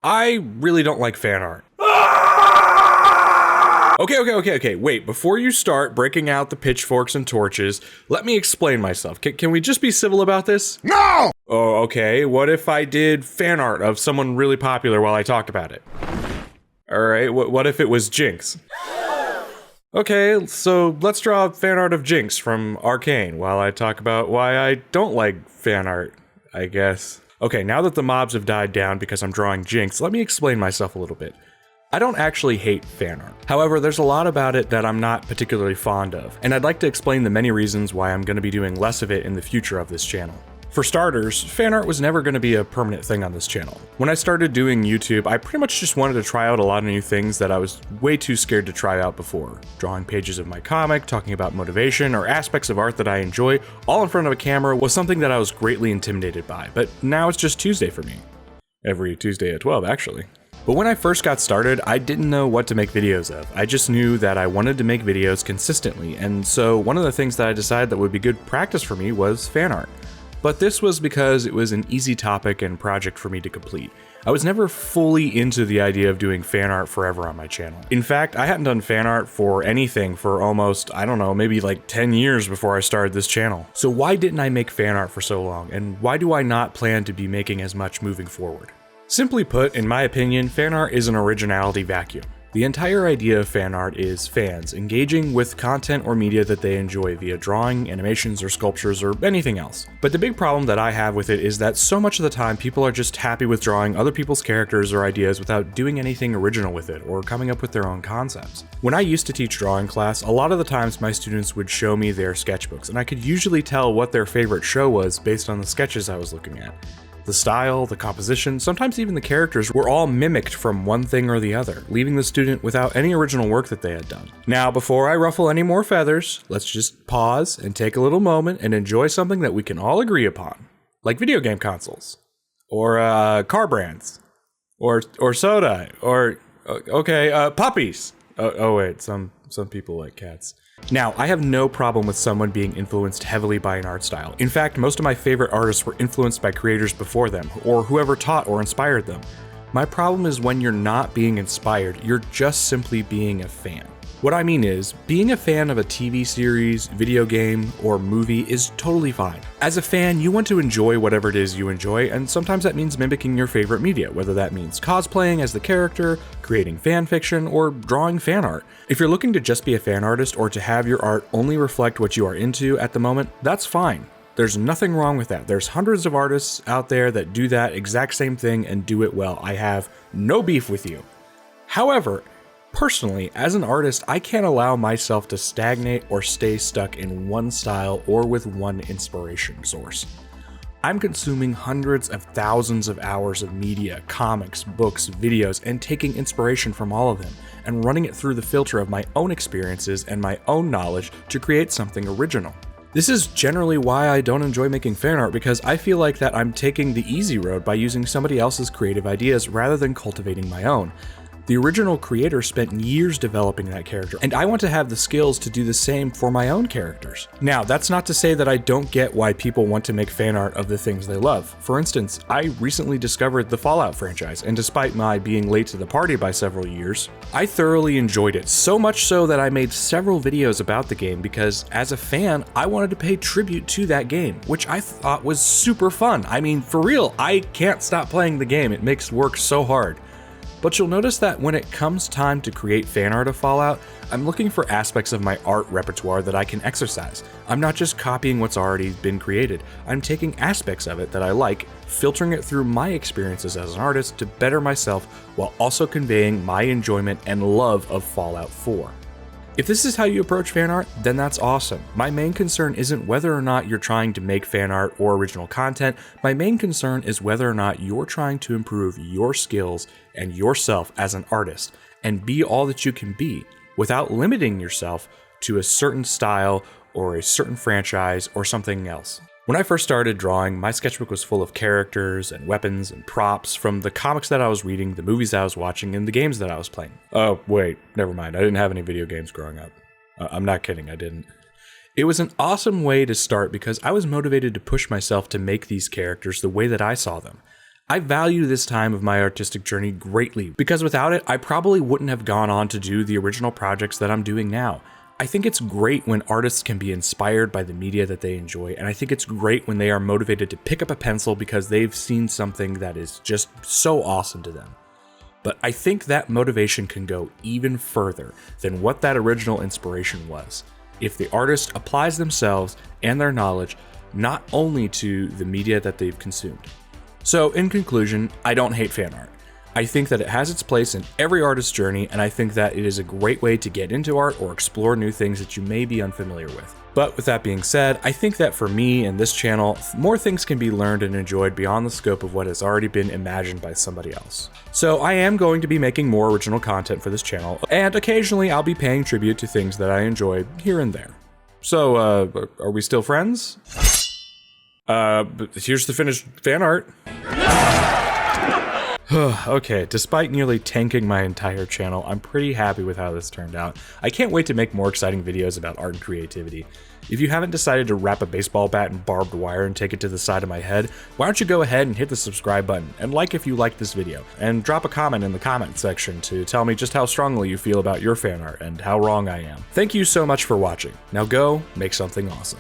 I really don't like fan art. Okay, wait, before you start breaking out the pitchforks and torches, let me explain myself. Can we just be civil about this? No! Oh, okay, what if I did fan art of someone really popular while I talked about it? Alright, what if it was Jinx? Okay, so let's draw fan art of Jinx from Arcane while I talk about why I don't like fan art, I guess. Okay, now that the mobs have died down because I'm drawing Jinx, let me explain myself a little bit. I don't actually hate fan art. However, there's a lot about it that I'm not particularly fond of, and I'd like to explain the many reasons why I'm going to be doing less of it in the future of this channel. For starters, fan art was never going to be a permanent thing on this channel. When I started doing YouTube, I pretty much just wanted to try out a lot of new things that I was way too scared to try out before. Drawing pages of my comic, talking about motivation, or aspects of art that I enjoy, all in front of a camera was something that I was greatly intimidated by, but now it's just Tuesday for me. Every Tuesday at 12, actually. But when I first got started, I didn't know what to make videos of. I just knew that I wanted to make videos consistently, and so one of the things that I decided that would be good practice for me was fan art. But this was because it was an easy topic and project for me to complete. I was never fully into the idea of doing fan art forever on my channel. In fact, I hadn't done fan art for anything for almost, I don't know, maybe like 10 years before I started this channel. So why didn't I make fan art for so long, and why do I not plan to be making as much moving forward? Simply put, in my opinion, fan art is an originality vacuum. The entire idea of fan art is fans engaging with content or media that they enjoy via drawing, animations, or sculptures, or anything else. But the big problem that I have with it is that so much of the time people are just happy with drawing other people's characters or ideas without doing anything original with it or coming up with their own concepts. When I used to teach drawing class, a lot of the times my students would show me their sketchbooks, and I could usually tell what their favorite show was based on the sketches I was looking at. The style, the composition, sometimes even the characters were all mimicked from one thing or the other, leaving the student without any original work that they had done. Now, before I ruffle any more feathers, let's just pause and take a little moment and enjoy something that we can all agree upon, like video game consoles, or car brands, or soda, or puppies. Oh wait, some people like cats. Now, I have no problem with someone being influenced heavily by an art style. In fact, most of my favorite artists were influenced by creators before them, or whoever taught or inspired them. My problem is when you're not being inspired, you're just simply being a fan. What I mean is, being a fan of a TV series, video game, or movie is totally fine. As a fan, you want to enjoy whatever it is you enjoy, and sometimes that means mimicking your favorite media, whether that means cosplaying as the character, creating fan fiction, or drawing fan art. If you're looking to just be a fan artist or to have your art only reflect what you are into at the moment, that's fine. There's nothing wrong with that. There's hundreds of artists out there that do that exact same thing and do it well. I have no beef with you. However, personally, as an artist, I can't allow myself to stagnate or stay stuck in one style or with one inspiration source. I'm consuming hundreds of thousands of hours of media, comics, books, videos, and taking inspiration from all of them, and running it through the filter of my own experiences and my own knowledge to create something original. This is generally why I don't enjoy making fan art, because I feel like that I'm taking the easy road by using somebody else's creative ideas rather than cultivating my own. The original creator spent years developing that character, and I want to have the skills to do the same for my own characters. Now, that's not to say that I don't get why people want to make fan art of the things they love. For instance, I recently discovered the Fallout franchise, and despite my being late to the party by several years, I thoroughly enjoyed it, so much so that I made several videos about the game because, as a fan, I wanted to pay tribute to that game, which I thought was super fun. I mean, for real, I can't stop playing the game. It makes work so hard. But you'll notice that when it comes time to create fan art of Fallout, I'm looking for aspects of my art repertoire that I can exercise. I'm not just copying what's already been created, I'm taking aspects of it that I like, filtering it through my experiences as an artist to better myself while also conveying my enjoyment and love of Fallout 4. If this is how you approach fan art, then that's awesome. My main concern isn't whether or not you're trying to make fan art or original content. My main concern is whether or not you're trying to improve your skills and yourself as an artist and be all that you can be without limiting yourself to a certain style or a certain franchise or something else. When I first started drawing, my sketchbook was full of characters and weapons and props from the comics that I was reading, the movies I was watching, and the games that I was playing. Oh, wait, never mind. I didn't have any video games growing up. I'm not kidding, I didn't. It was an awesome way to start because I was motivated to push myself to make these characters the way that I saw them. I value this time of my artistic journey greatly, because without it, I probably wouldn't have gone on to do the original projects that I'm doing now. I think it's great when artists can be inspired by the media that they enjoy, and I think it's great when they are motivated to pick up a pencil because they've seen something that is just so awesome to them. But I think that motivation can go even further than what that original inspiration was, if the artist applies themselves and their knowledge not only to the media that they've consumed. So in conclusion, I don't hate fan art. I think that it has its place in every artist's journey, and I think that it is a great way to get into art or explore new things that you may be unfamiliar with. But with that being said, I think that for me and this channel, more things can be learned and enjoyed beyond the scope of what has already been imagined by somebody else. So I am going to be making more original content for this channel, and occasionally I'll be paying tribute to things that I enjoy here and there. So, are we still friends? But here's the finished fan art. Okay, despite nearly tanking my entire channel, I'm pretty happy with how this turned out. I can't wait to make more exciting videos about art and creativity. If you haven't decided to wrap a baseball bat in barbed wire and take it to the side of my head, why don't you go ahead and hit the subscribe button, and like if you liked this video, and drop a comment in the comment section to tell me just how strongly you feel about your fan art and how wrong I am. Thank you so much for watching. Now go make something awesome.